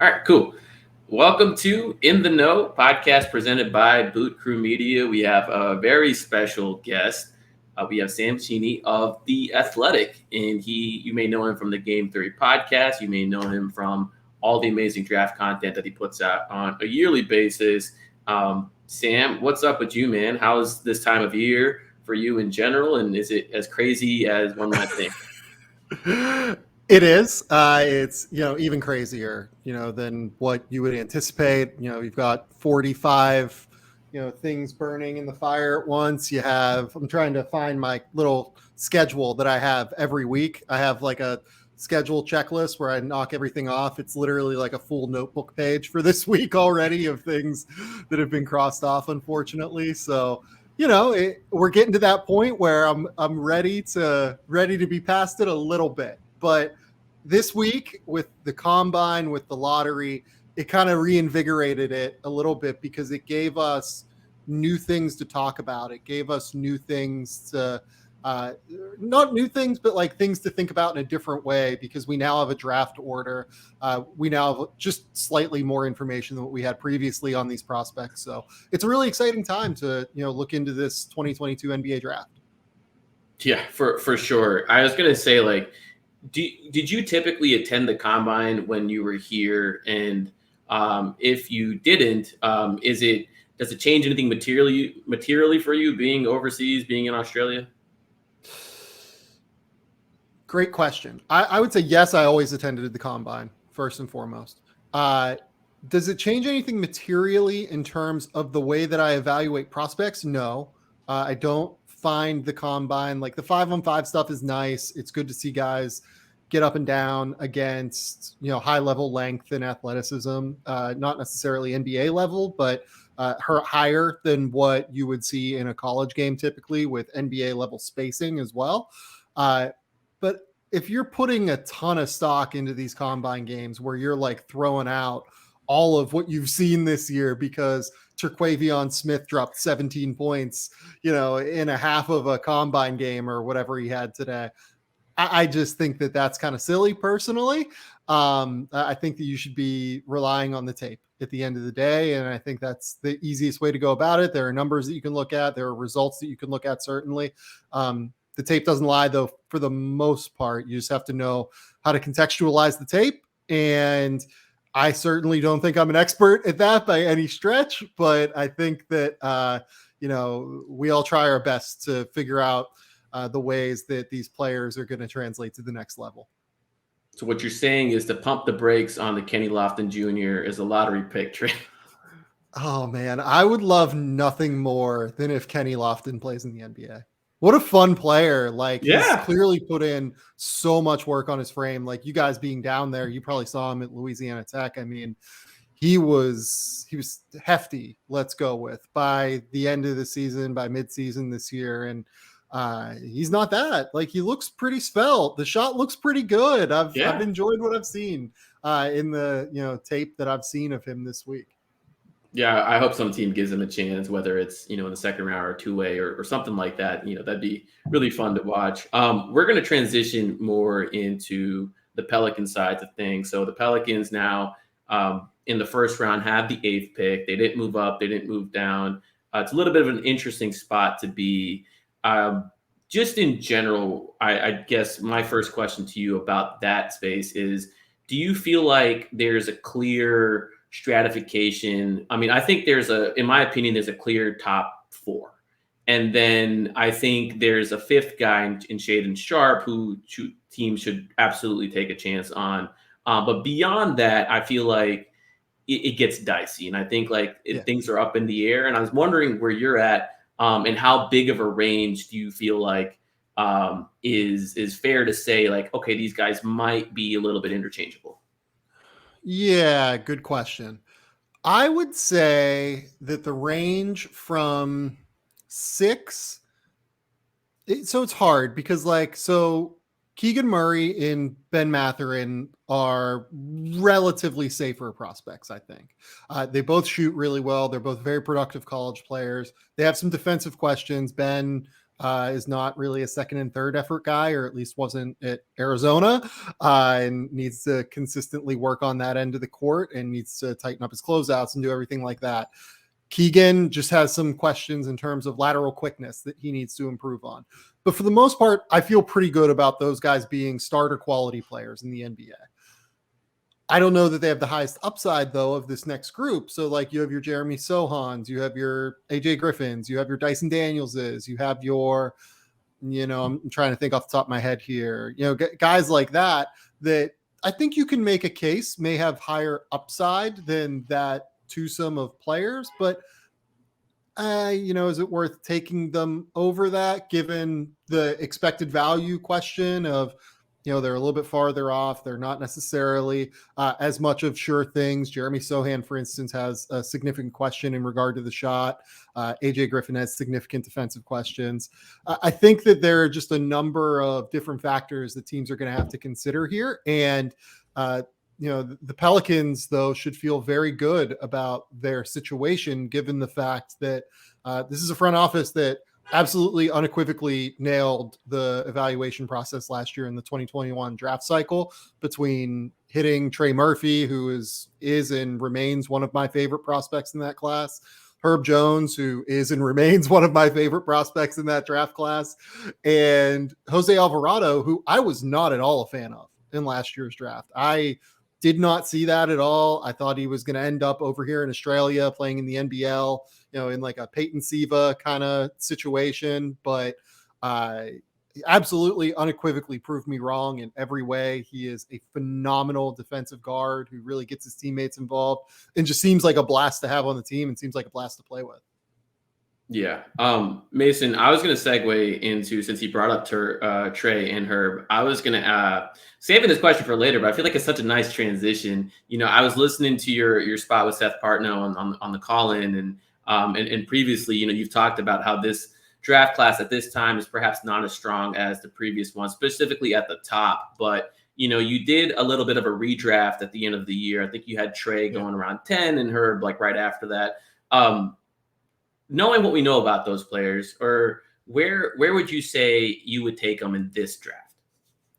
All right, cool. Welcome to In the Know podcast presented by Boot Crew Media. We have a very special guest. We have Sam Cheney of The Athletic, and you may know him from the Game Theory podcast. You may know him from all the amazing draft content that he puts out on a yearly basis. Sam, what's up with you, man? How's this time of year for you in general, and is it as crazy as one might think? It is. It's even crazier than what you would anticipate. You've got 45 things burning in the fire at once. I'm trying to find my little schedule that I have every week. I have like a schedule checklist where I knock everything off. It's literally like a full notebook page for this week already of things that have been crossed off, unfortunately. So we're getting to that point where I'm ready to be past it a little bit. But this week with the combine, with the lottery, it kind of reinvigorated it a little bit because it gave us new things to talk about. It gave us new things to not new things, but like things to think about in a different way because we now have a draft order. We now have just slightly more information than what we had previously on these prospects. So it's a really exciting time to look into this 2022 NBA draft. Yeah, for sure. I was gonna say did you typically attend the combine when you were here? And if you didn't, does it change anything materially for you being overseas, being in Australia? Great question. I would say yes. I always attended the combine first and foremost. Does it change anything materially in terms of the way that I evaluate prospects? No, I don't find the combine, like the 5-on-5 stuff, is nice. It's good to see guys get up and down against high level length and athleticism, not necessarily NBA level, but higher than what you would see in a college game typically with NBA level spacing as well. But if you're putting a ton of stock into these combine games where you're like throwing out all of what you've seen this year because Terquavion Smith dropped 17 points, in a half of a combine game or whatever he had today, I just think that that's kind of silly personally. I think that you should be relying on the tape at the end of the day. And I think that's the easiest way to go about it. There are numbers that you can look at. There are results that you can look at, certainly. The tape doesn't lie, though, for the most part. You just have to know how to contextualize the tape. And I certainly don't think I'm an expert at that by any stretch, but I think that, we all try our best to figure out the ways that these players are going to translate to the next level. So what you're saying is to pump the brakes on the Kenny Lofton Jr. as a lottery pick trade. Oh man, I would love nothing more than if Kenny Lofton plays in the NBA. What a fun player. Like he's clearly put in so much work on his frame. Like you guys being down there, you probably saw him at Louisiana Tech. I mean, he was hefty, let's go with, by the end of the season, by midseason this year. And he's not that. Like he looks pretty svelte. The shot looks pretty good. I've enjoyed what I've seen in the tape that I've seen of him this week. Yeah, I hope some team gives him a chance, whether it's in the second round or two-way or something like that. That'd be really fun to watch. We're going to transition more into the Pelican side of things. So the Pelicans now in the first round have the 8th pick. They didn't move up. They didn't move down. It's a little bit of an interesting spot to be. Just in general, I guess my first question to you about that space is, do you feel like there's a clear stratification? I mean, I think in my opinion, there's a clear top 4. And then I think there's a 5th guy in Shaedon Sharpe who teams should absolutely take a chance on. But beyond that, I feel like it gets dicey. And I think things are up in the air. And I was wondering where you're at. And how big of a range do you feel like is fair to say, like, okay, these guys might be a little bit interchangeable? Yeah, good question. I would say that the range from 6, so it's hard because Keegan Murray and Ben Mathurin are relatively safer prospects, I think. They both shoot really well. They're both very productive college players. They have some defensive questions. Ben is not really a second and third effort guy, or at least wasn't at Arizona, and needs to consistently work on that end of the court and needs to tighten up his closeouts and do everything like that. Keegan just has some questions in terms of lateral quickness that he needs to improve on. But for the most part, I feel pretty good about those guys being starter quality players in the NBA. I don't know that they have the highest upside, though, of this next group. So, like, you have your Jeremy Sohans, you have your AJ Griffins, you have your Dyson Danielses, you have your, I'm trying to think off the top of my head here, guys like that I think you can make a case may have higher upside than that twosome of players, but is it worth taking them over that, given the expected value question of, they're a little bit farther off. They're not necessarily as much of sure things. Jeremy Sohan, for instance, has a significant question in regard to the shot. AJ Griffin has significant defensive questions. I think that there are just a number of different factors that teams are going to have to consider here. And, the Pelicans, though, should feel very good about their situation, given the fact that this is a front office that absolutely unequivocally nailed the evaluation process last year in the 2021 draft cycle, between hitting Trey Murphy, who is and remains one of my favorite prospects in that class, Herb Jones, who is and remains one of my favorite prospects in that draft class, and Jose Alvarado, who I was not at all a fan of in last year's draft. I did not see that at all. I thought he was going to end up over here in Australia playing in the NBL, in like a Peyton Siva kind of situation, but absolutely unequivocally proved me wrong in every way. He is a phenomenal defensive guard who really gets his teammates involved and just seems like a blast to have on the team and seems like a blast to play with. Yeah. Mason, I was going to segue into, since he brought up Trey and Herb, I was going to saving this question for later, but I feel like it's such a nice transition. I was listening to your spot with Seth Partnow on the call-in, and previously, you've talked about how this draft class at this time is perhaps not as strong as the previous one, specifically at the top. But, you did a little bit of a redraft at the end of the year. I think you had Trey going around 10 and Herb like right after that. Knowing what we know about those players, or where would you say you would take them in this draft?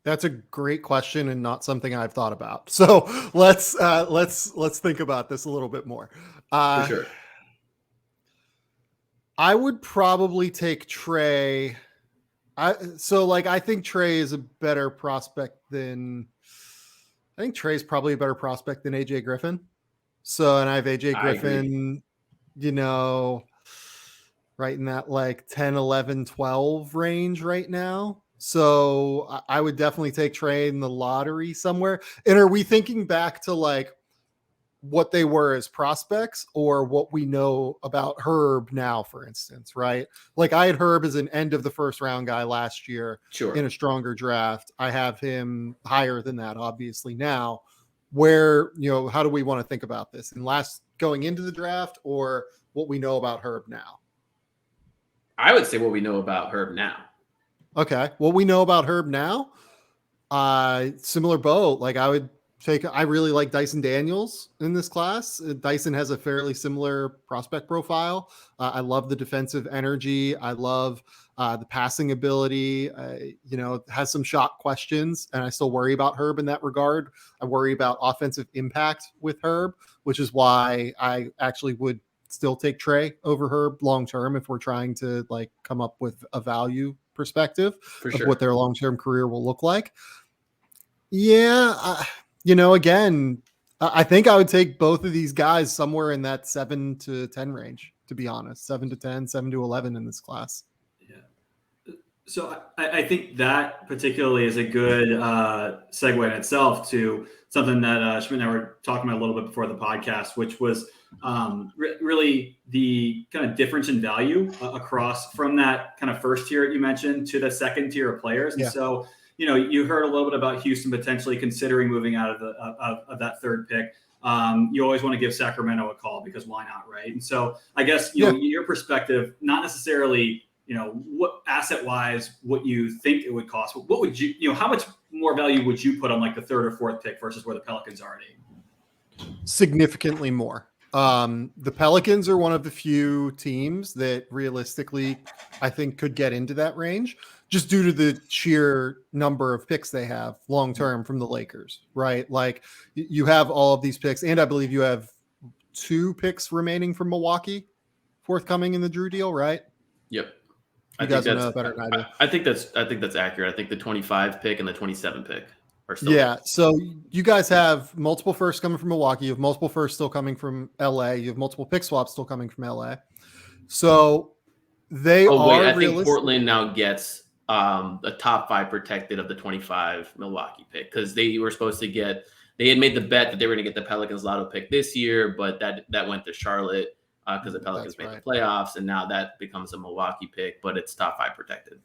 That's a great question and not something I've thought about. So let's think about this a little bit more. For sure. I would probably take Trey. I think Trey is a better prospect than. I think Trey's probably a better prospect than AJ Griffin. So, and I have AJ Griffin, right in that like 10, 11, 12 range right now. So I would definitely take Trey in the lottery somewhere. And are we thinking back to like what they were as prospects, or what we know about Herb now, for instance, right? Like, I had Herb as an end of the first round guy last year. Sure. In a stronger draft. I have him higher than that, obviously, now. Where, how do we want to think about this? And going into the draft, or what we know about Herb now? I would say what we know about Herb now. Okay. What we know about Herb now, similar boat. Like, I really like Dyson Daniels in this class. Dyson has a fairly similar prospect profile. I love the defensive energy. I love the passing ability. Has some shot questions, and I still worry about Herb in that regard. I worry about offensive impact with Herb, which is why I actually would still take Trey over Herb long-term if we're trying to like come up with a value perspective of what their long-term career will look like. Yeah. Again, I think I would take both of these guys somewhere in that 7 to 10 range, to be honest. 7 to 10, 7 to 11 in this class. Yeah. So I think that particularly is a good segue in itself to something that Schmidt and I were talking about a little bit before the podcast, which was really the kind of difference in value across from that kind of first tier that you mentioned to the second tier of players. And so, you heard a little bit about Houston potentially considering moving out of that third pick. You always want to give Sacramento a call, because why not, right? And so I guess, your perspective, not necessarily, what asset-wise, what you think it would cost, what would you, how much more value would you put on like the third or fourth pick versus where the Pelicans are already? Significantly more. The Pelicans are one of the few teams that realistically I think could get into that range just due to the sheer number of picks they have long term from the Lakers, right? Like you have all of these picks, and I believe you have 2 picks remaining from Milwaukee forthcoming in the Drew deal, right? Yep. You guys know better than I do. I think that's accurate. I think the 25 pick and the 27 pick are still there. So you guys have multiple firsts coming from Milwaukee. You have multiple firsts still coming from LA. You have multiple pick swaps still coming from LA. So they I think Portland now gets a top 5 protected of the 25 Milwaukee pick because they were supposed to get. They had made the bet that they were going to get the Pelicans lotto pick this year, but that went to Charlotte because the Pelicans made the playoffs, and now that becomes a Milwaukee pick, but it's top 5 protected.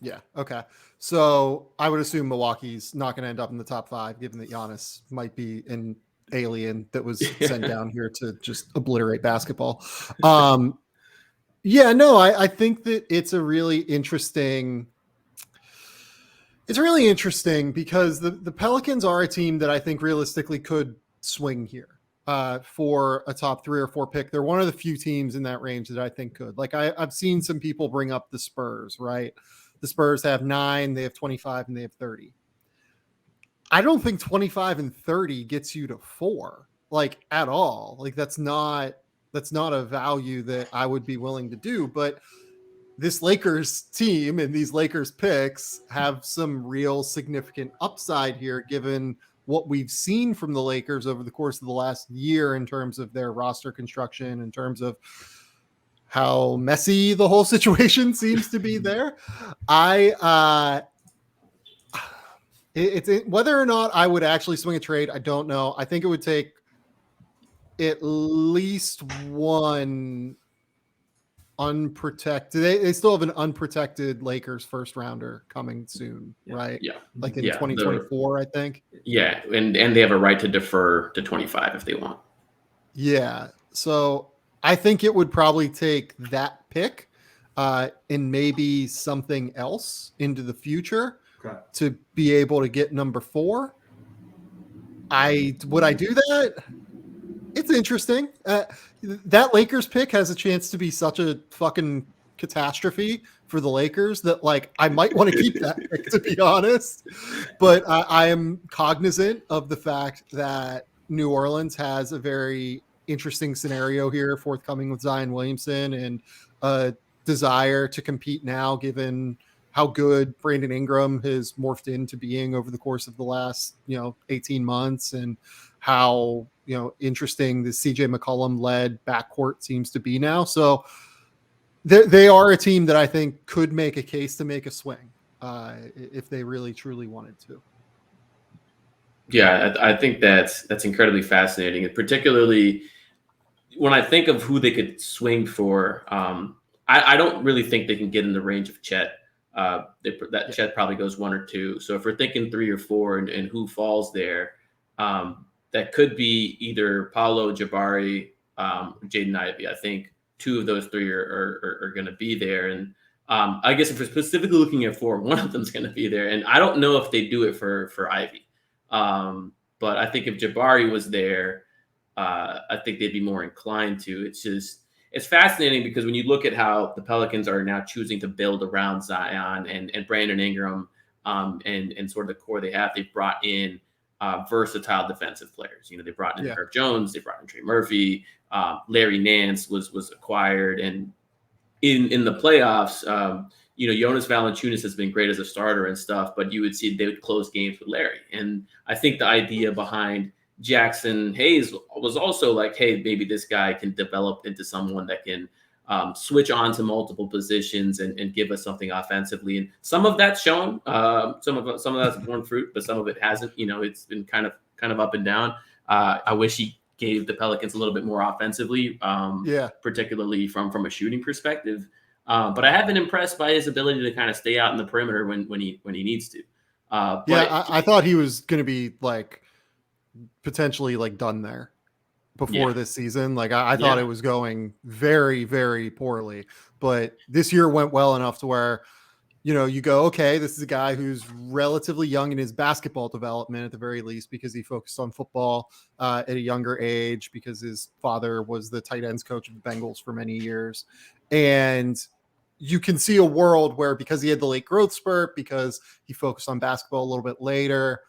Yeah. Okay. So I would assume Milwaukee's not going to end up in the top 5, given that Giannis might be an alien that was sent down here to just obliterate basketball. Yeah, no, I think that it's really interesting because the Pelicans are a team that I think realistically could swing here for a top 3 or 4 pick. They're one of the few teams in that range that I think could. Like I've seen some people bring up the Spurs, right? The Spurs have 9, they have 25, and they have 30. I don't think 25 and 30 gets you to 4, like at all. Like that's not a value that I would be willing to do. But this Lakers team and these Lakers picks have some real significant upside here, given what we've seen from the Lakers over the course of the last year in terms of their roster construction, in terms of how messy the whole situation seems to be there. It's whether or not I would actually swing a trade, I don't know. I think it would take at least one unprotected. They still have an unprotected Lakers first rounder coming soon, right? Yeah. Like in 2024, I think. Yeah, and they have a right to defer to 25 if they want. Yeah. So I think it would probably take that pick and maybe something else into the future to be able to get number 4. Would I do that? It's interesting. That Lakers pick has a chance to be such a fucking catastrophe for the Lakers that like I might want to keep that pick, to be honest. But I am cognizant of the fact that New Orleans has a very interesting scenario here forthcoming with Zion Williamson and a desire to compete now, given how good Brandon Ingram has morphed into being over the course of the last 18 months, and how interesting the CJ McCollum led backcourt seems to be now. So they are a team that I think could make a case to make a swing if they really truly wanted to. Yeah, I think that's incredibly fascinating, and particularly when I think of who they could swing for, I don't really think they can get in the range of Chet. Chet probably goes 1 or 2. So if we're thinking 3 or 4 and who falls there, that could be either Paolo, Jabari, Jaden Ivey. I think 2 of those 3 are going to be there. And I guess if we're specifically looking at 4, one of them's going to be there. And I don't know if they do it for Ivy. But I think if Jabari was there, I think they'd be more inclined to. It's fascinating because when you look at how the Pelicans are now choosing to build around Zion and Brandon Ingram and sort of the core they have, they've brought in versatile defensive players. They brought in Herb Jones, they brought in Trey Murphy, Larry Nance was acquired, and in the playoffs, Jonas Valanciunas has been great as a starter and stuff, but you would see they would close games with Larry. And I think the idea behind Jackson Hayes was also like, hey, maybe this guy can develop into someone that can switch on to multiple positions and give us something offensively. And some of that's shown, some of that's borne fruit, but some of it hasn't. It's been kind of up and down. I wish he gave the Pelicans a little bit more offensively, particularly from a shooting perspective. But I have been impressed by his ability to kind of stay out in the perimeter when he needs to. I thought he was going to be like potentially like done there before this season. Like I thought it was going very, very poorly, but this year went well enough to where you go, okay, this is a guy who's relatively young in his basketball development at the very least, because he focused on football at a younger age, because his father was the tight ends coach of the Bengals for many years. And you can see a world where, because he had the late growth spurt, because he focused on basketball a little bit later,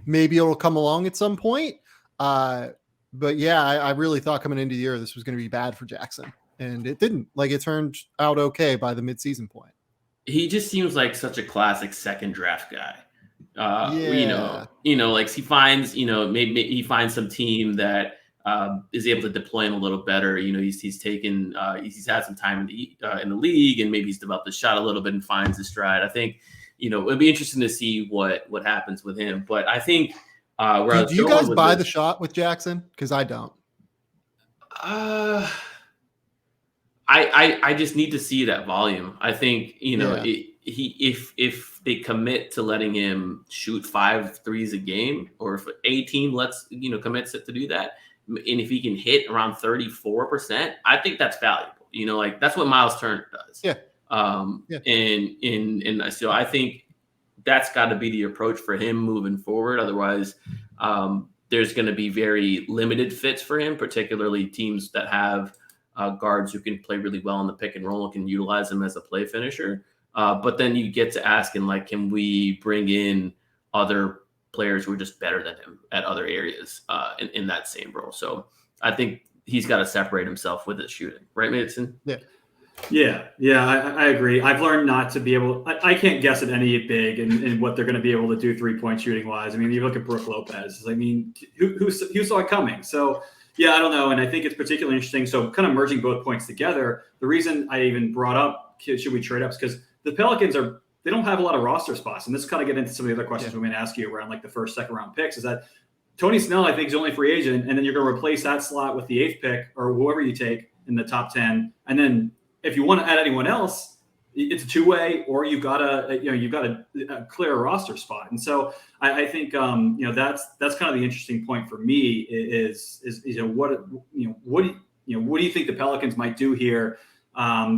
maybe it'll come along at some point. But yeah, I really thought coming into the year this was going to be bad for Jackson, and it didn't. Like, it turned out okay by the midseason point. He just seems like such a classic second draft guy. Yeah. Like he finds, maybe he finds some team that is able to deploy him a little better. He's taken, he's had some time in the league, and maybe he's developed his shot a little bit and finds his stride. I think, it'd be interesting to see what happens with him. But I think, do you guys buy the shot with Jackson? Because I don't. I just need to see that volume. I think, if they commit to letting him shoot 5 threes a game, or if a team commits to do that, and if he can hit around 34%, I think that's valuable. That's what Miles Turner does. Yeah. And so I think that's got to be the approach for him moving forward. Otherwise, there's going to be very limited fits for him, particularly teams that have guards who can play really well in the pick and roll and can utilize him as a play finisher. But then you get to asking, like, can we bring in other players who are just better than him at other areas in that same role? So I think he's got to separate himself with his shooting. Right, Mason? Yeah. I agree. I've learned not to be able. I can't guess at any big and what they're going to be able to do 3-point shooting wise. I mean, you look at Brook Lopez. I mean, who saw it coming? So yeah, I don't know. And I think it's particularly interesting. So kind of merging both points together. The reason I even brought up should we trade up is because the Pelicans they don't have a lot of roster spots, and this kind of get into some of the other questions we may ask you around like the first, second round picks. Is that Tony Snell, I think, is only free agent, and then you're going to replace that slot with the 8th pick or whoever you take in the top 10, and then if you want to add anyone else, it's a two-way, or you've got a clear roster spot. And so I think that's kind of the interesting point for me is what do you think the Pelicans might do here,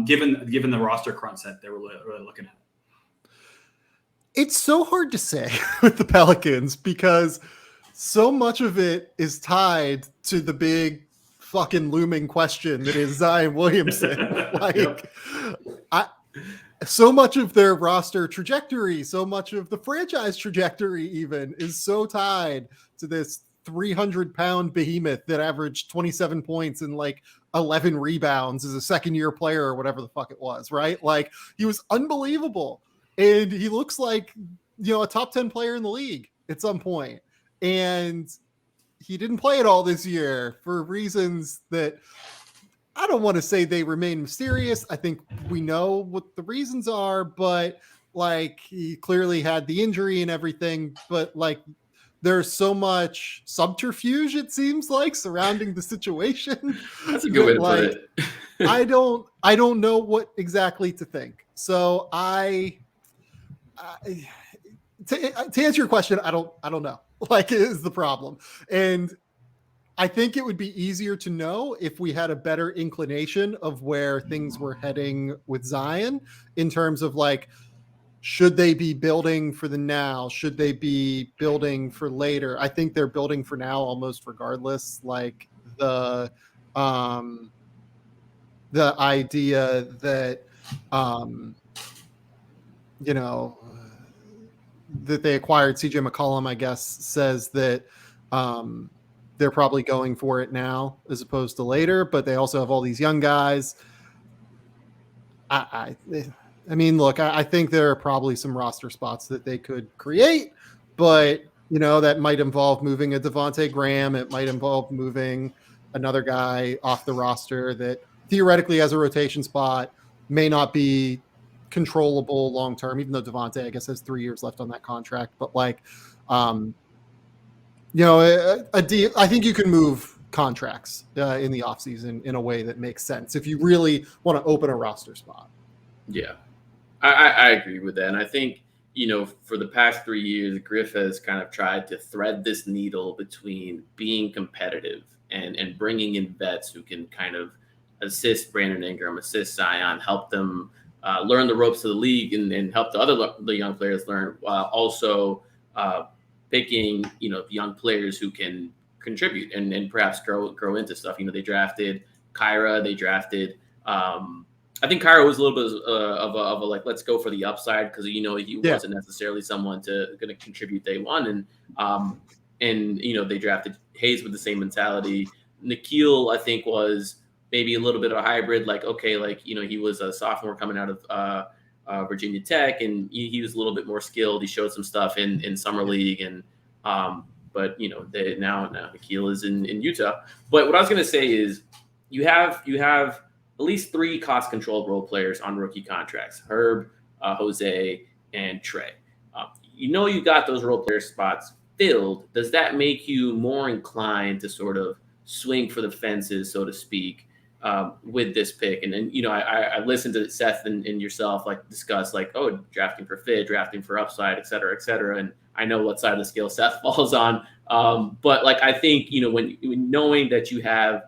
given the roster crunch that they were really looking at? It's so hard to say with the Pelicans because so much of it is tied to the big fucking looming question that is Zion Williamson. So much of their roster trajectory, so much of the franchise trajectory even is so tied to this 300-pound behemoth that averaged 27 points and like 11 rebounds as a second-year player or whatever the fuck it was, right? Like, he was unbelievable. And he looks like, a top 10 player in the league at some point. And he didn't play it all this year for reasons that I don't want to say they remain mysterious. I think we know what the reasons are, but like, he clearly had the injury and everything, but like, there's so much subterfuge, it seems like, surrounding the situation. That's a good way to put it. I don't know what exactly to think. So to answer your question, I don't know. Like, is the problem. And I think it would be easier to know if we had a better inclination of where things were heading with Zion in terms of like, should they be building for the now? Should they be building for later? I think they're building for now almost regardless. Like the idea that, that they acquired CJ McCollum, I guess, says that they're probably going for it now as opposed to later, but they also have all these young guys. I mean, look, I think there are probably some roster spots that they could create, but that might involve moving a Devontae Graham. It might involve moving another guy off the roster that theoretically has a rotation spot, may not be controllable long term, even though Devontae, I guess, has 3 years left on that contract. But like, a deal. I think you can move contracts in the offseason in a way that makes sense if you really want to open a roster spot. Yeah, I agree with that. And I think, for the past 3 years, Griff has kind of tried to thread this needle between being competitive and bringing in vets who can kind of assist Brandon Ingram, assist Zion, help them learn the ropes of the league and help the young players learn, while also picking, young players who can contribute and perhaps grow into stuff. They drafted Kyra, they drafted. I think Kyra was a little bit of a like, let's go for the upside, because he wasn't necessarily someone going to contribute day one, and they drafted Hayes with the same mentality. Nikhil, I think, was maybe a little bit of a hybrid. Like, okay, he was a sophomore coming out of Virginia Tech, and he was a little bit more skilled. He showed some stuff in summer league, and but now Nikhil is in Utah. But what I was going to say is, you have at least 3 cost-controlled role players on rookie contracts: Herb, Jose, and Trey. You got those role player spots filled. Does that make you more inclined to sort of swing for the fences, so to speak, with this pick? And then, I listened to Seth and yourself discuss drafting for fit, drafting for upside, et cetera, and I know what side of the scale Seth falls on. But I think, when knowing that you have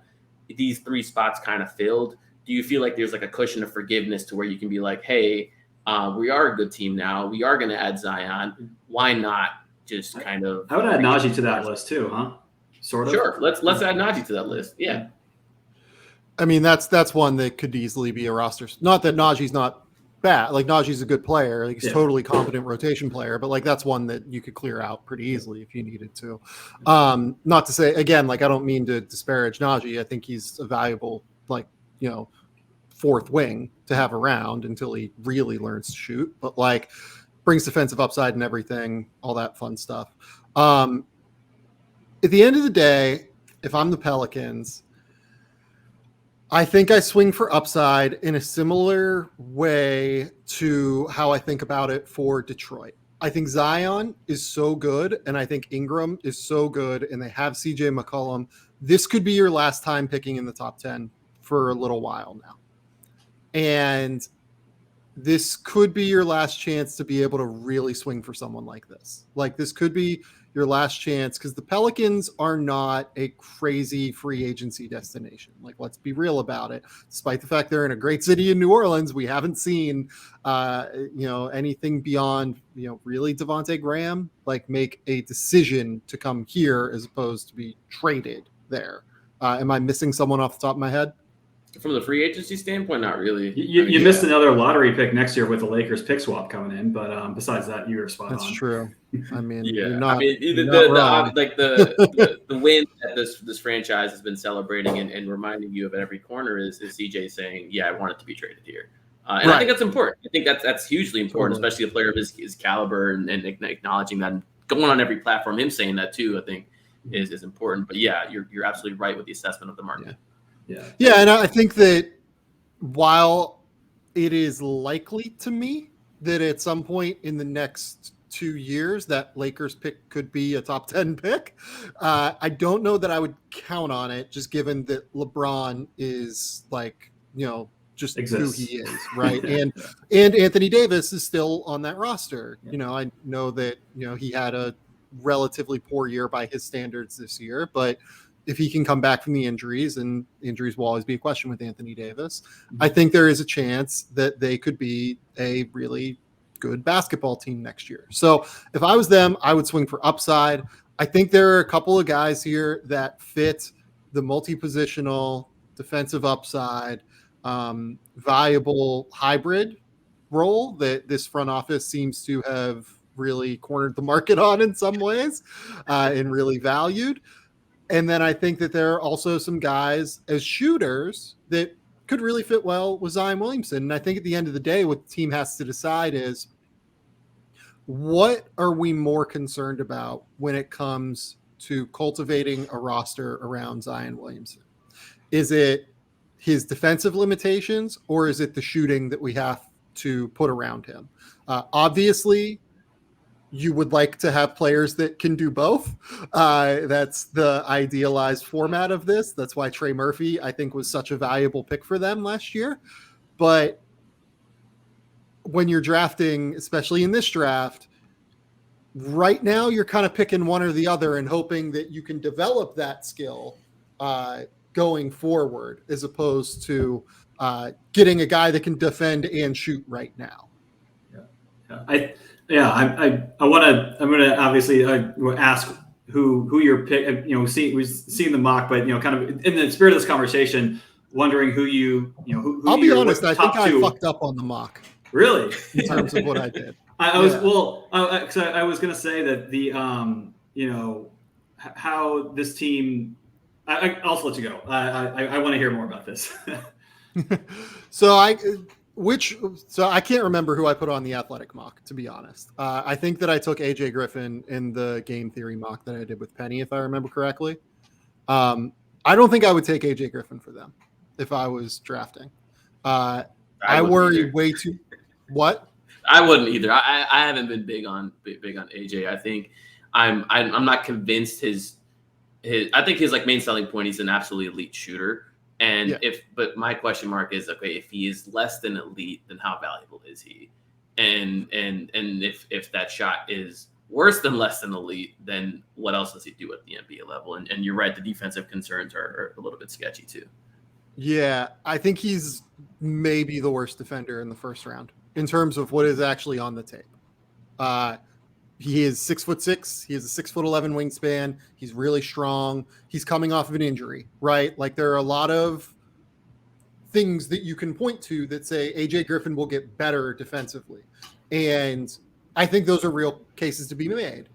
these 3 spots kind of filled, do you feel like there's a cushion of forgiveness to where you can be like, hey, we are a good team now. We are going to add Zion. Why not just kind of? I would add Najee to that list too, huh? Sort of. Sure. Let's add Najee to that list. Yeah. I mean, that's one that could easily be a roster. Not that Najee's not bad. Najee's a good player. He's totally competent rotation player, but that's one that you could clear out pretty easily if you needed to. Not to say, again, I don't mean to disparage Najee. I think he's a valuable, 4th wing to have around until he really learns to shoot, but brings defensive upside and everything, all that fun stuff. At the end of the day, if I'm the Pelicans, I think I swing for upside in a similar way to how I think about it for Detroit. I think Zion is so good, and I think Ingram is so good, and they have CJ McCollum. This could be your last time picking in the top 10 for a little while now. And this could be your last chance to be able to really swing for someone like this. This could be your last chance, because the Pelicans are not a crazy free agency destination. Let's be real about it. Despite the fact they're in a great city in New Orleans, we haven't seen, anything beyond, really Devontae Graham, make a decision to come here as opposed to be traded there. Am I missing someone off the top of my head? From the free agency standpoint, not really. You missed another lottery pick next year with the Lakers pick swap coming in, but besides that, you were spot on. That's true. I mean, the win that this franchise has been celebrating and reminding you of at every corner is CJ saying, "Yeah, I want it to be traded here," and I think that's important. I think that's hugely important, especially a player of his caliber, and acknowledging that, and going on every platform. Him saying that too, I think, is important. But yeah, you're absolutely right with the assessment of the market. Yeah, and I think that while it is likely to me that at some point in the next 2 years that Lakers pick could be a top 10 pick, I don't know that I would count on it, just given that LeBron is just exists. Who he is, right? and Anthony Davis is still on that roster. I know that he had a relatively poor year by his standards this year, but if he can come back from the injuries, and injuries will always be a question with Anthony Davis, I think there is a chance that they could be a really good basketball team next year. So if I was them, I would swing for upside. I think there are a couple of guys here that fit the multi-positional defensive upside, valuable hybrid role that this front office seems to have really cornered the market on in some ways, and really valued. And then I think that there are also some guys as shooters that could really fit well with Zion Williamson. And I think at the end of the day, what the team has to decide is, what are we more concerned about when it comes to cultivating a roster around Zion Williamson? Is it his defensive limitations, or is it the shooting that we have to put around him? Obviously, you would like to have players that can do both. That's the idealized format of this. That's why Trey Murphy, I think, was such a valuable pick for them last year. But when you're drafting, especially in this draft, right now you're kind of picking one or the other and hoping that you can develop that skill going forward, as opposed to getting a guy that can defend and shoot right now. I want to. I'm going to obviously ask who your pick. We've seen the mock, but kind of in the spirit of this conversation, wondering who who I'll be honest. I think I fucked up on the mock. Really, in terms of what I did. I was going to say that the how this team. I'll also let you go. I want to hear more about this. So I can't remember who I put on the athletic mock, to be honest. I think that I took AJ Griffin in the game theory mock that I did with Penny, if I remember correctly. I don't think I would take AJ Griffin for them if I was drafting. I worry way too. What? I wouldn't either. I haven't been big on AJ. I think I'm not convinced his I think his like main selling point, he's an absolutely elite shooter. And but my question mark is, okay, if he is less than elite, then how valuable is he? And if that shot is worse than less than elite, then what else does he do at the NBA level? And you're right, the defensive concerns are a little bit sketchy too. Yeah, I think he's maybe the worst defender in the first round in terms of what is actually on the tape. He is 6'6". He has a 6'11" wingspan. He's really strong. He's coming off of an injury, right? Like there are a lot of things that you can point to that say AJ Griffin will get better defensively. And I think those are real cases to be made.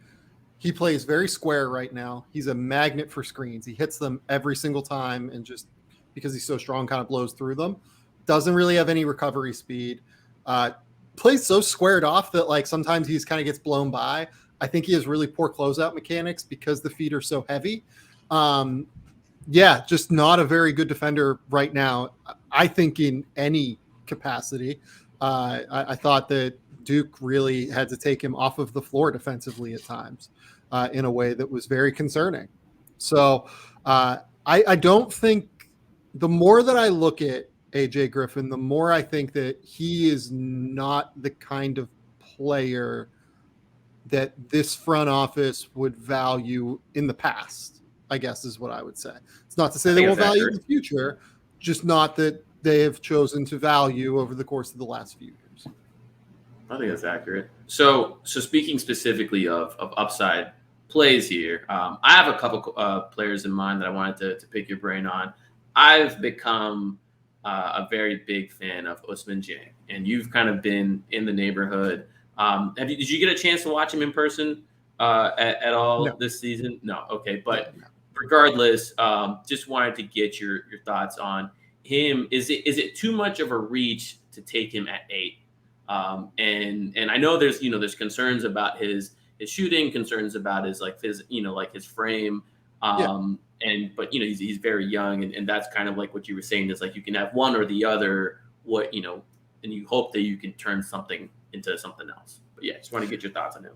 He plays very square right now. He's a magnet for screens. He hits them every single time and just because he's so strong kind of blows through them. Doesn't really have any recovery speed. Plays so squared off that like sometimes he's kind of gets blown by. I think he has really poor closeout mechanics because the feet are so heavy. Just not a very good defender right now. I think in any capacity. I thought that Duke really had to take him off of the floor defensively at times in a way that was very concerning. So I don't think the more that I look at AJ Griffin, the more I think that he is not the kind of player that this front office would value in the past, I guess is what I would say. It's not to say they won't value in the future, just not that they have chosen to value over the course of the last few years. I think that's accurate. So speaking specifically of upside plays here, I have a couple players in mind that I wanted to pick your brain on. I've become a very big fan of Usman Garuba, and you've kind of been in the neighborhood. Did you get a chance to watch him in person at all this season? No. Okay. But regardless, just wanted to get your thoughts on him. Is it too much of a reach to take him at 8? And I know there's concerns about his shooting, concerns about his his frame. But he's very young, and that's kind of like what you were saying is like you can have one or the other. And you hope that you can turn something into something else. But yeah, just want to get your thoughts on him.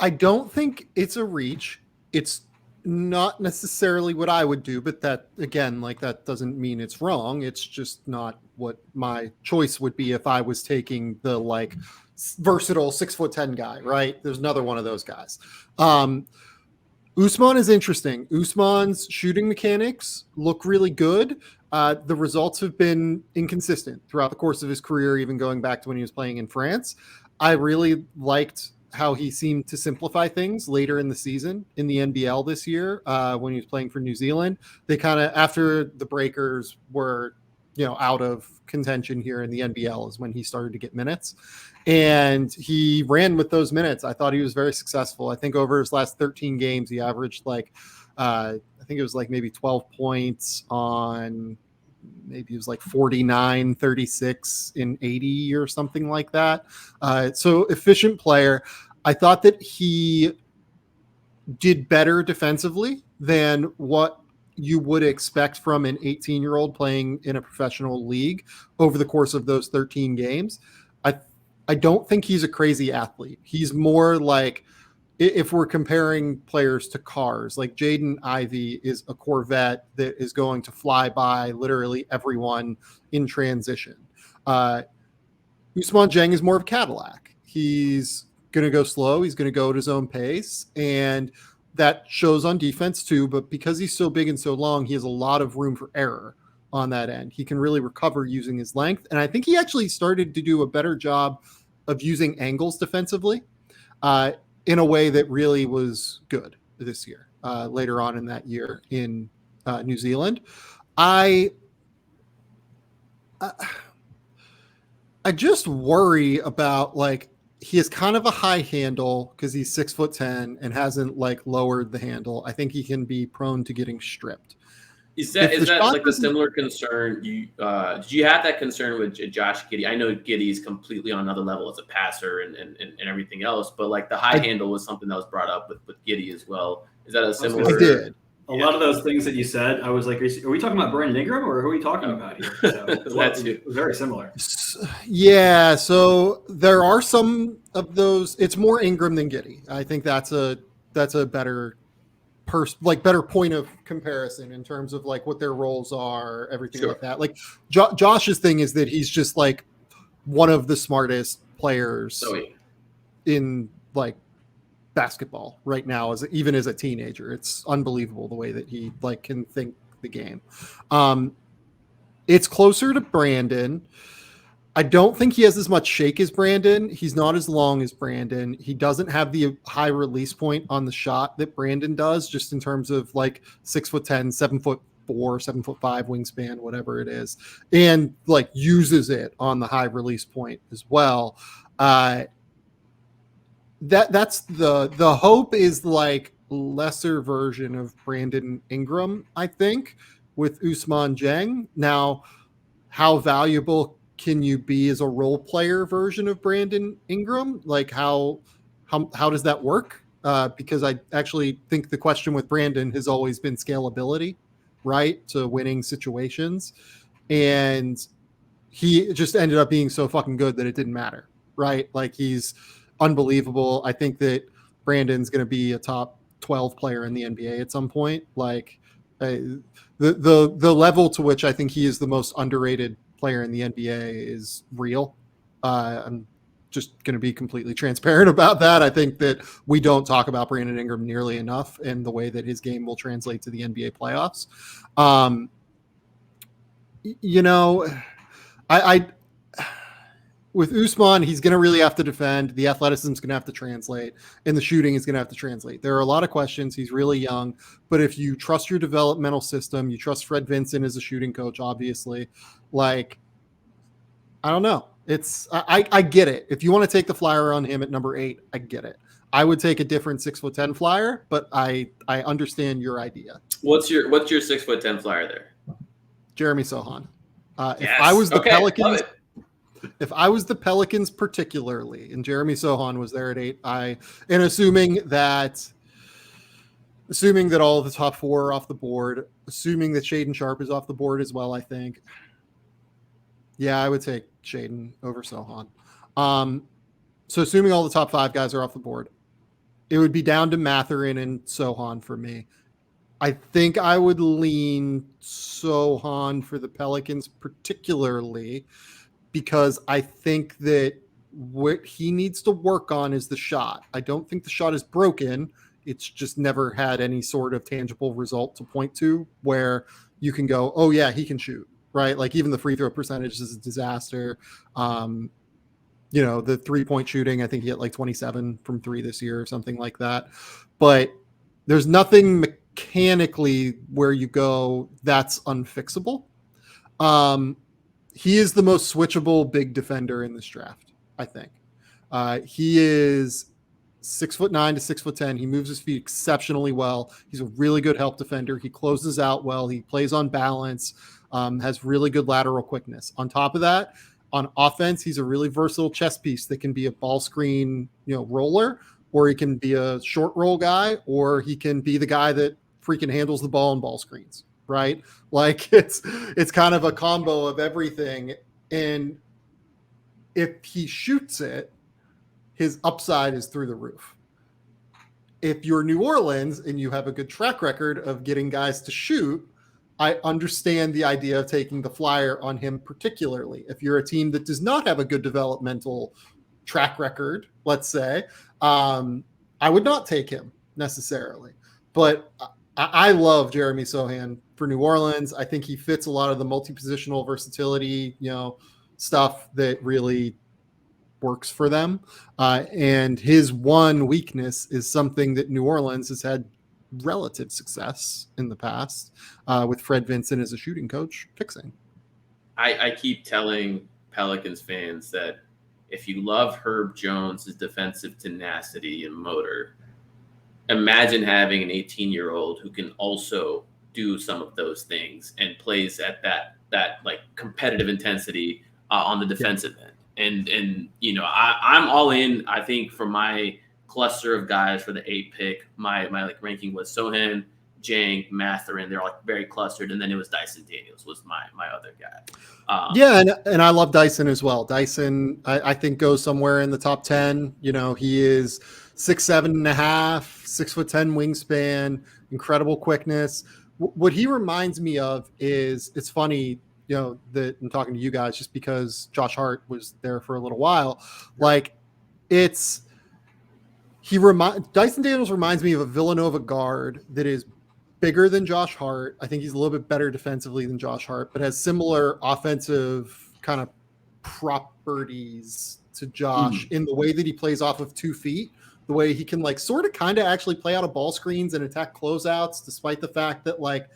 I don't think it's a reach. It's not necessarily what I would do, but that again, like that doesn't mean it's wrong. It's just not what my choice would be if I was taking the like versatile 6'10" guy. Right? There's another one of those guys. Usman is interesting. Usman's shooting mechanics look really good. The results have been inconsistent throughout the course of his career, even going back to when he was playing in France. I really liked how he seemed to simplify things later in the season in the NBL this year when he was playing for New Zealand. They kind of, after the Breakers were, out of contention here in the NBL is when he started to get minutes. And he ran with those minutes. I thought he was very successful. I think over his last 13 games, he averaged I think it was maybe 12 points on maybe it was 49, 36 in 80 or something like that. So efficient player. I thought that he did better defensively than what you would expect from an 18-year-old playing in a professional league over the course of those 13 games. I don't think he's a crazy athlete. He's more like, if we're comparing players to cars, like Jaden Ivey is a Corvette that is going to fly by literally everyone in transition. Usman Garuba is more of a Cadillac. He's going to go slow. He's going to go at his own pace. And that shows on defense too, but because he's so big and so long, he has a lot of room for error on that end. He can really recover using his length. And I think he actually started to do a better job of using angles defensively in a way that really was good this year, later on in that year in New Zealand. I just worry about, like, he has kind of a high handle because he's 6'10" and hasn't like lowered the handle. I think he can be prone to getting stripped. Is that like a similar concern? Did you have that concern with Josh Giddey? I know Giddey's completely on another level as a passer and everything else, but like the high handle was something that was brought up with Giddey as well. Is that a similar? I did. A lot of those things that you said, I was like, are we talking about Brandon Ingram or who are we talking about here? So, That's very similar. Yeah, so there are some of those. It's more Ingram than Giddey. I think that's a better better point of comparison in terms of like what their roles are, everything like that. Like Josh's thing is that he's just like one of the smartest players in like basketball right now, even as a teenager. It's unbelievable the way that he like can think the game. It's closer to Brandon. I don't think he has as much shake as Brandon. He's not as long as Brandon. He doesn't have the high release point on the shot that Brandon does, just in terms of like 6'10", 7'4", 7'5" wingspan, whatever it is, and like uses it on the high release point as well. That's the hope is like lesser version of Brandon Ingram, I think, with Usman Jeng. Now, how valuable can you be as a role player version of Brandon Ingram? Like how does that work? Because I actually think the question with Brandon has always been scalability, right? To winning situations. And he just ended up being so fucking good that it didn't matter, right? Like he's unbelievable. I think that Brandon's going to be a top 12 player in the NBA at some point. Like the level to which I think he is the most underrated player in the NBA is real. I'm just going to be completely transparent about that. I think that we don't talk about Brandon Ingram nearly enough and the way that his game will translate to the NBA playoffs. I with Usman, he's going to really have to defend. The athleticism is going to have to translate, and the shooting is going to have to translate. There are a lot of questions. He's really young, but if you trust your developmental system, you trust Fred Vincent as a shooting coach, obviously. Like, I don't know. I get it. If you want to take the flyer on him at number 8, I get it. I would take a different 6'10" flyer, but I understand your idea. What's your 6'10" flyer there? Jeremy Sochan. Yes. If I was the Pelicans. Love it. If I was the Pelicans particularly, and Jeremy Sochan was there at 8, and assuming that all of the top 4 are off the board, assuming that Shaedon Sharpe is off the board as well, I think. Yeah, I would take Shaedon over Sochan. So assuming all the top 5 guys are off the board, it would be down to Mathurin and Sochan for me. I think I would lean Sochan for the Pelicans particularly, because I think that what he needs to work on is the shot. I don't think the shot is broken. It's just never had any sort of tangible result to point to where you can go, oh yeah, he can shoot, right? Like even the free throw percentage is a disaster. The 3-point shooting, I think he hit like 27 from 3 this year or something like that. But there's nothing mechanically where you go, that's unfixable. He is the most switchable big defender in this draft, I think. He is 6'9" to 6'10". He moves his feet exceptionally well. He's a really good help defender. He closes out well. He plays on balance, has really good lateral quickness. On top of that, on offense, he's a really versatile chess piece that can be a ball screen, roller, or he can be a short roll guy, or he can be the guy that freaking handles the ball and ball screens. Right? Like it's kind of a combo of everything. And if he shoots it, his upside is through the roof. If you're New Orleans and you have a good track record of getting guys to shoot, I understand the idea of taking the flyer on him particularly. If you're a team that does not have a good developmental track record, let's say, I would not take him necessarily. But I love Jeremy Sochan for New Orleans. I think he fits a lot of the multi-positional versatility, stuff that really works for them. And his one weakness is something that New Orleans has had relative success in the past with Fred Vincent as a shooting coach fixing. I keep telling Pelicans fans that if you love Herb Jones' defensive tenacity and motor, imagine having an 18-year-old who can also do some of those things and plays at that like competitive intensity on the defensive end. And I'm all in. I think for my cluster of guys for the 8 pick, my like ranking was Sochan, Jang, Mathurin. They're like very clustered, and then it was Dyson Daniels was my other guy. And I love Dyson as well. Dyson, I think goes somewhere in the top 10. He is 6'7.5", 6'10" wingspan, incredible quickness. What he reminds me of is, it's funny, that I'm talking to you guys just because Josh Hart was there for a little while. Like Dyson Daniels reminds me of a Villanova guard that is bigger than Josh Hart. I think he's a little bit better defensively than Josh Hart, but has similar offensive kind of properties to Josh in the way that he plays off of 2 feet, the way he can like sort of kind of actually play out of ball screens and attack closeouts, despite the fact that like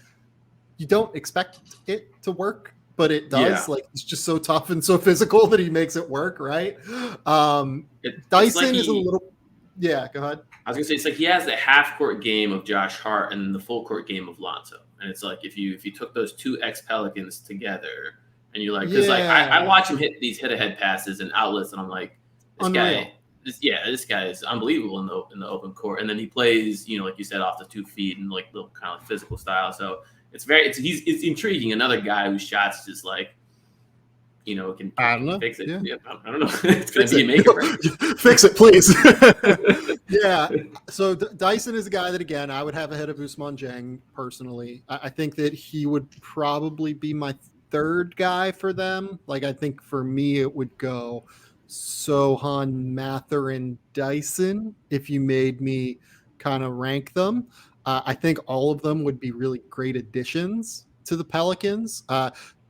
you don't expect it to work, but it does. Yeah. Like he's just so tough and so physical that he makes it work. Right. Dyson like is a little, yeah, go ahead. I was gonna say, it's like he has the half court game of Josh Hart and the full court game of Lonzo. And it's like if you took those 2 ex-Pelicans together and you're like, because like I watch him hit these hit-ahead passes and outlets, and I'm like, this guy is unbelievable in the open court. And then he plays, like you said, off the 2 feet and like little kind of physical style. So it's intriguing. Another guy whose shots just like, can fix it. Yeah. I don't know. It's going to be a maker. Fix it, please. Yeah. So Dyson is a guy that, again, I would have ahead of Usman Jang personally. I think that he would probably be my 3rd guy for them. Like, I think for me, it would go Sochan, Mathurin, Dyson if you made me kind of rank them. I think all of them would be really great additions to the Pelicans.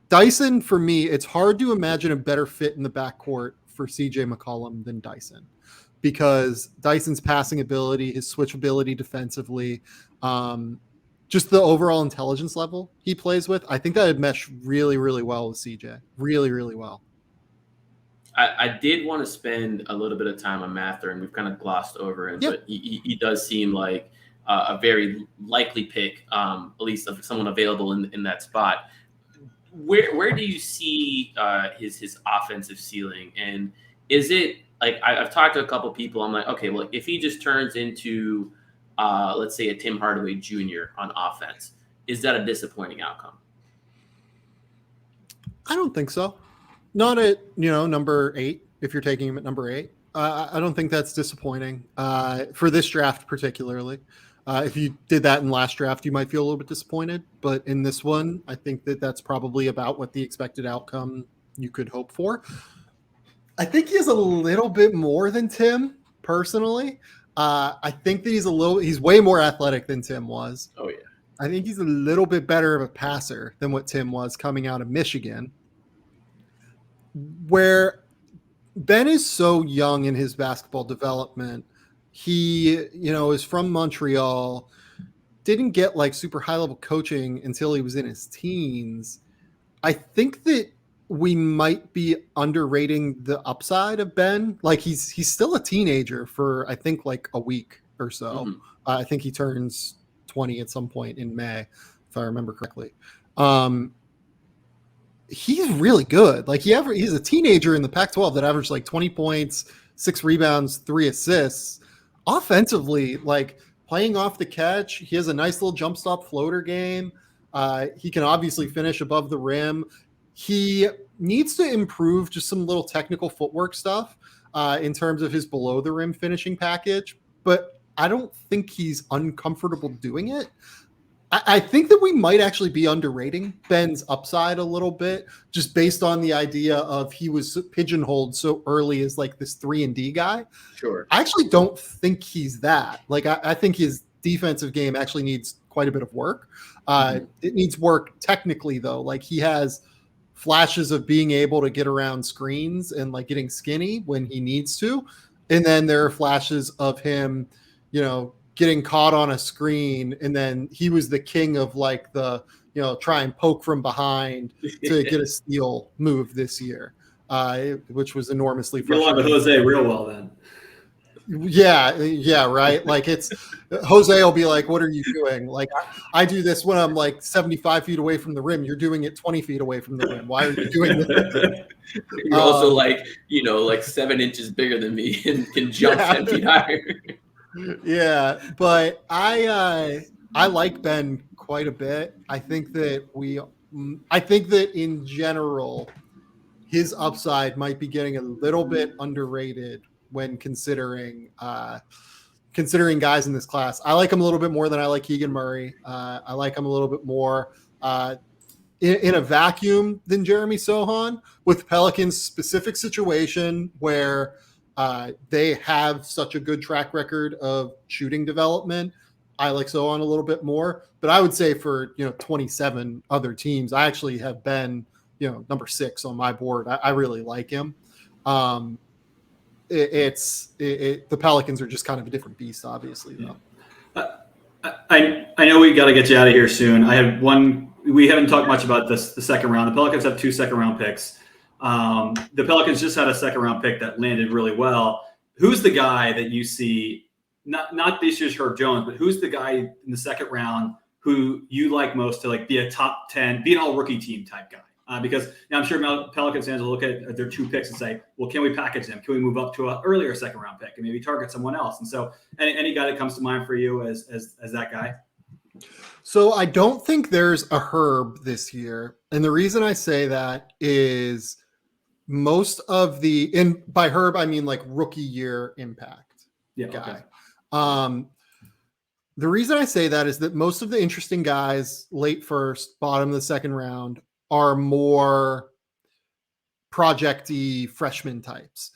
Dyson, for me, it's hard to imagine a better fit in the backcourt for CJ McCollum than Dyson, because Dyson's passing ability, his switchability defensively, just the overall intelligence level he plays with, I think that would mesh really, really well with CJ. Really, really well. I did want to spend a little bit of time on Mathurin. We've kind of glossed over him, but he does seem like a very likely pick, at least of someone available in that spot. Where do you see his offensive ceiling? And is it like I've talked to a couple people? I'm like, okay, well, if he just turns into, let's say, a Tim Hardaway Jr. on offense, is that a disappointing outcome? I don't think so. Not at number 8. If you're taking him at number 8, I don't think that's disappointing for this draft particularly. If you did that in last draft, you might feel a little bit disappointed. But in this one, I think that that's probably about what the expected outcome you could hope for. I think he is a little bit more than Tim, personally. I think that he's way more athletic than Tim was. Oh, yeah. I think he's a little bit better of a passer than what Tim was coming out of Michigan. Where Ben is so young in his basketball development, he, is from Montreal, didn't get like super high level coaching until he was in his teens. I think that we might be underrating the upside of Ben. Like he's still a teenager for, I think, like a week or so. Mm-hmm. I think he turns 20 at some point in May, if I remember correctly. He's really good. Like he's a teenager in the Pac-12 that averaged like 20 points, 6 rebounds, 3 assists. Offensively, like playing off the catch, he has a nice little jump stop floater game. He can obviously finish above the rim. He needs to improve just some little technical footwork stuff in terms of his below the rim finishing package, but I don't think he's uncomfortable doing it. I think that we might actually be underrating Ben's upside a little bit, just based on the idea of he was pigeonholed so early as like this 3-and-D guy. Sure. I actually don't think he's that. Like I think his defensive game actually needs quite a bit of work. It needs work technically, though. Like, he has flashes of being able to get around screens and like getting skinny when he needs to. And then there are flashes of him, getting caught on a screen. And then he was the king of like the, try and poke from behind to get a steal move this year, which was enormously frustrating. You'll have Jose real well then. Yeah, right. Like, it's Jose will be like, "What are you doing?" Like, I do this when I'm like 75 feet away from the rim. You're doing it 20 feet away from the rim. Why are you doing this? You're also like 7 inches bigger than me and can jump 10 feet higher. Yeah, but I like Ben quite a bit. I think that in general, his upside might be getting a little bit underrated when considering guys in this class. I like him a little bit more than I like Keegan Murray. I like him a little bit more in a vacuum than Jeremy Sochan, with Pelicans' specific situation where they have such a good track record of shooting development. I like Sochan a little bit more, but I would say for 27 other teams, I actually have been number 6 on my board. I really like him. The Pelicans are just kind of a different beast, obviously, though. I know we got to get you out of here soon. I have one. We haven't talked much about the second round. The Pelicans have 2 second-round picks. The Pelicans just had a second-round pick that landed really well. Who's the guy that you see? Not this year's Herb Jones, but who's the guy in the second round who you like most to like be a top 10, be an all-rookie team type guy? Because I'm sure Pelicans fans will look at their 2 picks and say, well, can we package them? Can we move up to an earlier second-round pick and maybe target someone else? And so any guy that comes to mind for you as that guy? So I don't think there's a Herb this year. And the reason I say that is most of and by Herb, I mean like rookie year impact guy. Okay. The reason I say that is that most of the interesting guys late first, bottom of the second round are more project-y freshman types.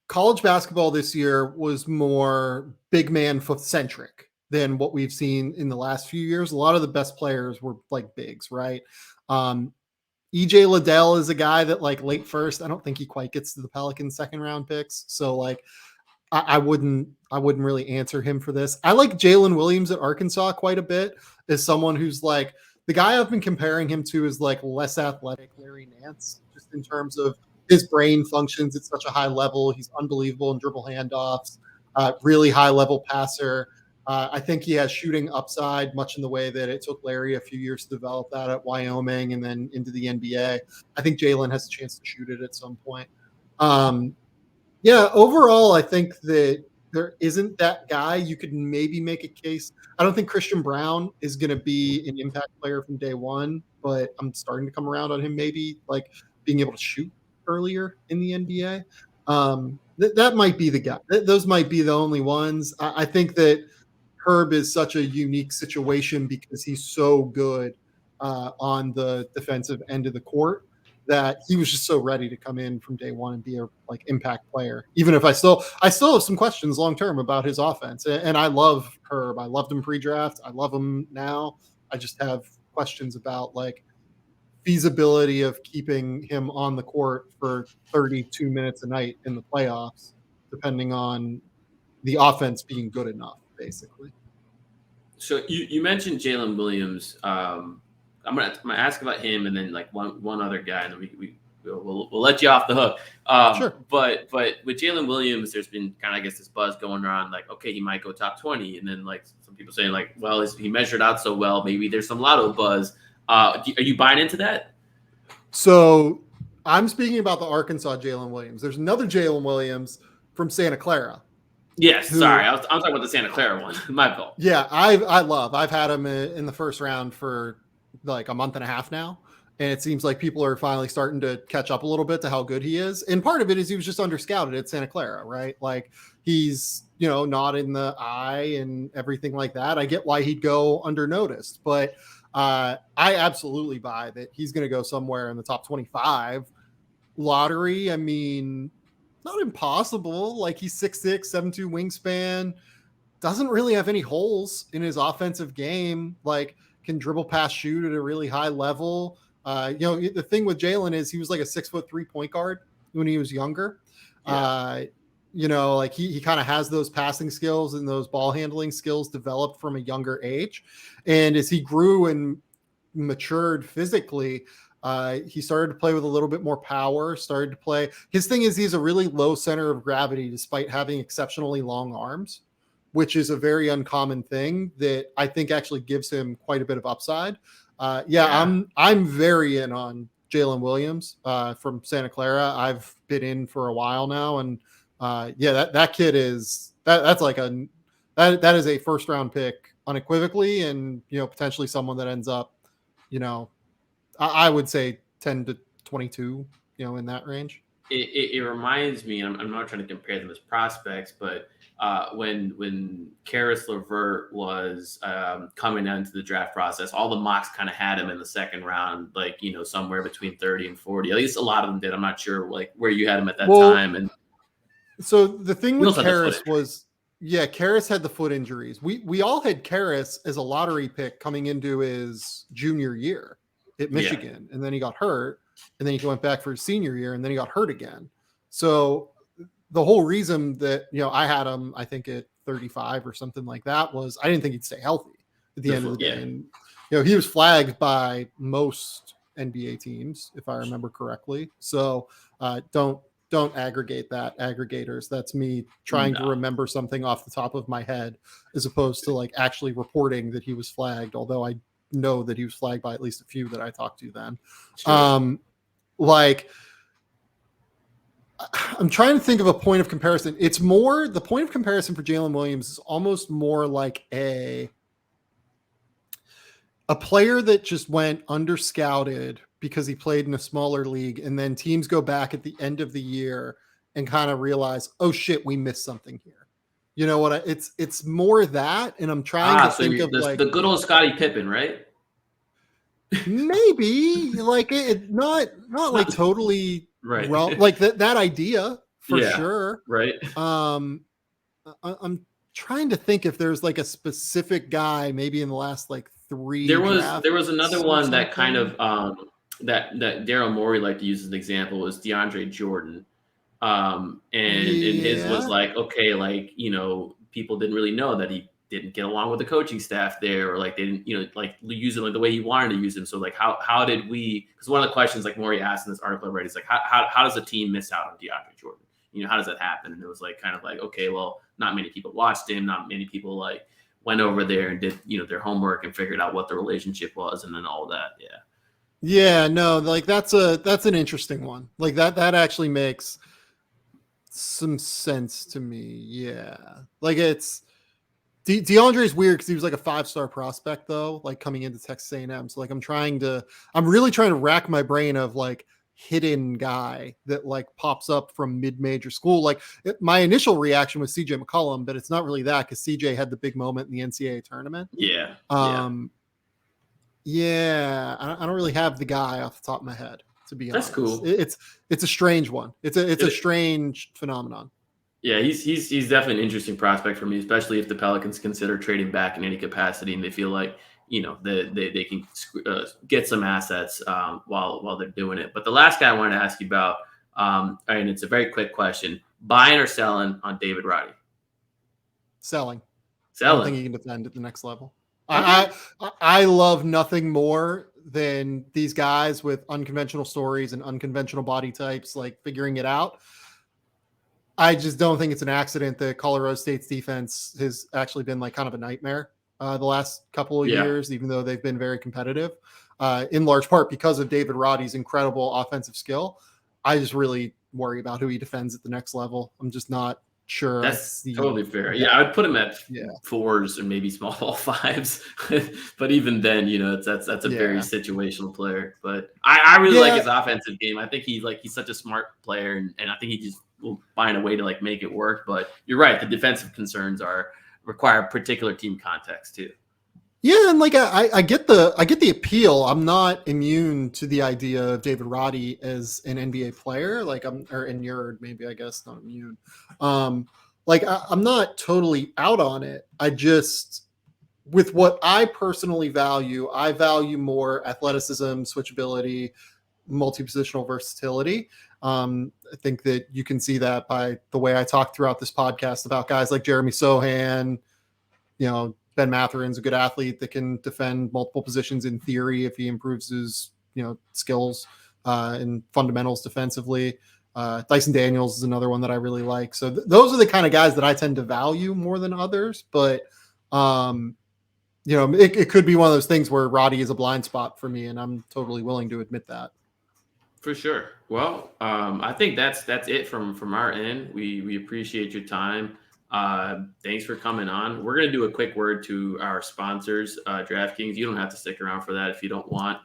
College basketball this year was more big man centric than what we've seen in the last few years. A lot of the best players were like bigs, right? EJ Liddell is a guy that like late first, I don't think he quite gets to the Pelicans second round picks. So like I wouldn't really answer him for this. I like Jalen Williams at Arkansas quite a bit as someone who's like, the guy I've been comparing him to is like less athletic Larry Nance, just in terms of his brain functions at such a high level. He's unbelievable in dribble handoffs, really high level passer. I think he has shooting upside, much in the way that it took Larry a few years to develop that at Wyoming and then into the NBA. I think Jalen has a chance to shoot it at some point. Overall, I think that there isn't that guy. You could maybe make a case. I don't think Christian Brown is going to be an impact player from day one, but I'm starting to come around on him maybe like being able to shoot earlier in the NBA. That might be the guy. Those might be the only ones. I think that Herb is such a unique situation because he's so good on the defensive end of the court that he was just so ready to come in from day one and be a like impact player. Even if I still have some questions long term about his offense. And I love Herb. I loved him pre-draft. I love him now. I just have questions about like feasibility of keeping him on the court for 32 minutes a night in the playoffs, depending on the offense being good enough, basically. So you mentioned Jalen Williams. I'm gonna ask about him, and then like one other guy, and then we'll let you off the hook. Sure. But with Jalen Williams, there's been kind of, I guess, this buzz going around, like, okay, he might go top 20, and then like some people saying like, well, he measured out so well, maybe there's some lotto buzz. Are you buying into that? So I'm speaking about the Arkansas Jalen Williams. There's another Jalen Williams from Santa Clara. Yes, sorry. I'm talking about the Santa Clara one. My fault. Yeah, I've had him in the first round for like a month and a half now. And it seems like people are finally starting to catch up a little bit to how good he is. And part of it is he was just underscouted at Santa Clara, right? Like he's, not in the eye and everything like that. I get why he'd go undernoticed, but I absolutely buy that he's going to go somewhere in the top 25 lottery. I mean, not impossible. Like he's 6'6", 7'2" wingspan, doesn't really have any holes in his offensive game. Like, can dribble, pass, shoot at a really high level. The thing with Jalen is he was like a 6'3" point guard when he was younger. Yeah. Like he kind of has those passing skills and those ball handling skills developed from a younger age. And as he grew and matured physically, he started to play with a little bit more power, started to play. His thing is he's a really low center of gravity despite having exceptionally long arms, which is a very uncommon thing that I think actually gives him quite a bit of upside. I'm very in on Jalen Williams from Santa Clara. I've been in for a while now, and that kid is that is a first round pick unequivocally, and potentially someone that ends up, I would say 10 to 22, in that range. It reminds me, I'm not trying to compare them as prospects, but when Karis LeVert was coming into the draft process, all the mocks kind of had him in the second round, like, somewhere between 30 and 40. At least a lot of them did. I'm not sure like where you had him at that time. And so the thing with Karis was, Karis had the foot injuries. We all had Karis as a lottery pick coming into his junior year at Michigan, and then he got hurt, and then he went back for his senior year, and then he got hurt again. So the whole reason that, I had him, I think at 35 or something like that, was I didn't think he'd stay healthy at the end of the day. And, he was flagged by most NBA teams, if I remember correctly. So don't aggregate that, aggregators. That's me trying to remember something off the top of my head, as opposed to like actually reporting that he was flagged. Although I know that he was flagged by at least a few that I talked to then. Sure. I'm trying to think of a point of comparison. It's more, the point of comparison for Jalen Williams is almost more like a player that just went under scouted because he played in a smaller league, and then teams go back at the end of the year and kind of realize, oh shit, we missed something here. You know what? It's more that, and I'm trying to think of like the good old Scottie Pippen, right? Maybe like it, not like totally right. Wrong, like that idea for sure. Right. I'm trying to think if there's like a specific guy, maybe in the last like 3. There was another one that kind of that Daryl Morey liked to use as an example was DeAndre Jordan. And his was like, okay, like, people didn't really know that he didn't get along with the coaching staff there, or like they didn't, like use him like the way he wanted to use him. So like, how did we? Because one of the questions like Morey asked in this article I read is like, how does a team miss out on DeAndre Jordan? How does that happen? And it was like kind of like, okay, well, not many people watched him, not many people like went over there and did their homework and figured out what the relationship was, and then all that. Yeah, no, like that's an interesting one. Like that actually makes some sense to me. Yeah, like it's. DeAndre is weird because he was like a 5-star prospect though, like coming into Texas A&M. So like I'm really trying to rack my brain of like hidden guy that like pops up from mid-major school. Like my initial reaction was CJ McCollum, but it's not really that because CJ had the big moment in the NCAA tournament. I don't really have the guy off the top of my head, to be honest. That's cool. It's a strange one. It's a strange phenomenon. Yeah, he's definitely an interesting prospect for me, especially if the Pelicans consider trading back in any capacity and they feel like they can get some assets while they're doing it. But the last guy I wanted to ask you about, and it's a very quick question: buying or selling on David Roddy? Selling. I don't think he can defend at the next level. Okay. I love nothing more than these guys with unconventional stories and unconventional body types, like figuring it out. I just don't think it's an accident that Colorado State's defense has actually been like kind of a nightmare the last couple of years, even though they've been very competitive, in large part because of David Roddy's incredible offensive skill. I just really worry about who he defends at the next level. I'm just not sure. That's totally fair. Yeah, I would put him at 4s and maybe small ball 5s, but even then, that's a very situational player. But I really like his offensive game. I think he's such a smart player, and I think he just will find a way to like make it work. But you're right, the defensive concerns require particular team context too. Yeah, and like I get the appeal. I'm not immune to the idea of David Roddy as an NBA player. Like or inured, maybe, I guess, not immune. like I'm not totally out on it. I just, with what I personally value, I value more athleticism, switchability, multi-positional versatility. I think that you can see that by the way I talk throughout this podcast about guys like Jeremy Sohan. Ben Matherin's a good athlete that can defend multiple positions in theory if he improves his skills and fundamentals defensively. Dyson Daniels is another one that I really like. So those are the kind of guys that I tend to value more than others. But it could be one of those things where Roddy is a blind spot for me, and I'm totally willing to admit that. For sure. Well, I think that's it from our end. We appreciate your time. Thanks for coming on. We're gonna do a quick word to our sponsors, DraftKings. You don't have to stick around for that if you don't want.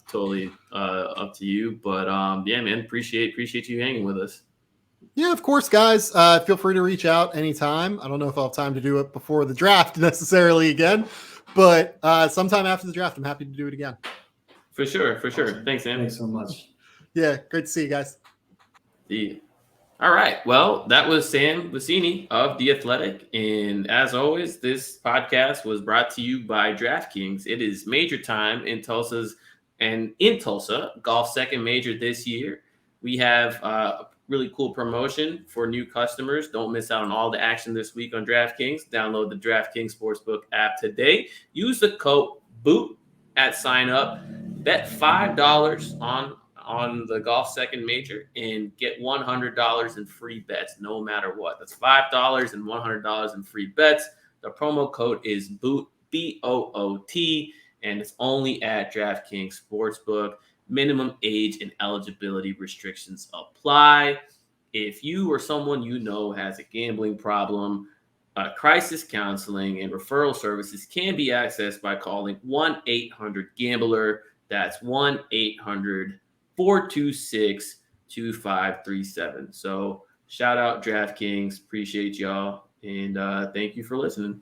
Totally up to you. But yeah, man, appreciate you hanging with us. Yeah, of course, guys. Feel free to reach out anytime. I don't know if I'll have time to do it before the draft necessarily again, but sometime after the draft, I'm happy to do it again. For sure. Awesome. Thanks, Sam. Thanks so much. Yeah, great to see you guys. All right. Well, that was Sam Vecenie of The Athletic. And as always, this podcast was brought to you by DraftKings. It is major time in Tulsa, golf second major this year. We have a really cool promotion for new customers. Don't miss out on all the action this week on DraftKings. Download the DraftKings Sportsbook app today. Use the code BOOT at sign up. Bet $5 on the golf second major and get $100 in free bets no matter what. That's $5 and $100 in free bets. The promo code is BOOT, BOOT, and it's only at DraftKings Sportsbook. Minimum age and eligibility restrictions apply. If you or someone you know has a gambling problem, crisis counseling and referral services can be accessed by calling 1-800-GAMBLER. That's 1-800-426-2537. So shout out DraftKings. Appreciate y'all. And thank you for listening.